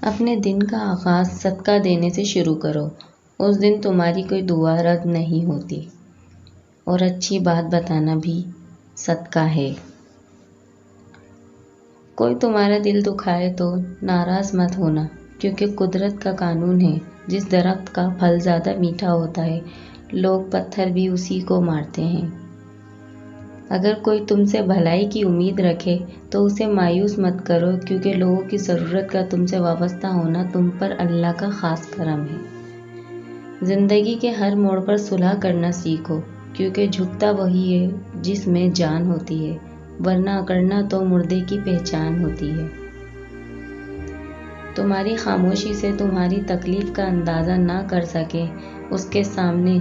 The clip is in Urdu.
اپنے دن کا آغاز صدقہ دینے سے شروع کرو۔ اس دن تمہاری کوئی دعا رد نہیں ہوتی، اور اچھی بات بتانا بھی صدقہ ہے۔ کوئی تمہارا دل دکھائے تو ناراض مت ہونا، کیونکہ قدرت کا قانون ہے، جس درخت کا پھل زیادہ میٹھا ہوتا ہے، لوگ پتھر بھی اسی کو مارتے ہیں۔ اگر کوئی تم سے بھلائی کی امید رکھے تو اسے مایوس مت کرو، کیونکہ لوگوں کی ضرورت کا تم سے وابستہ ہونا تم پر اللہ کا خاص کرم ہے۔ زندگی کے ہر موڑ پر صلح کرنا سیکھو، کیونکہ جھکتا وہی ہے جس میں جان ہوتی ہے، ورنہ اکڑنا تو مردے کی پہچان ہوتی ہے۔ تمہاری خاموشی سے تمہاری تکلیف کا اندازہ نہ کر سکے، اس کے سامنے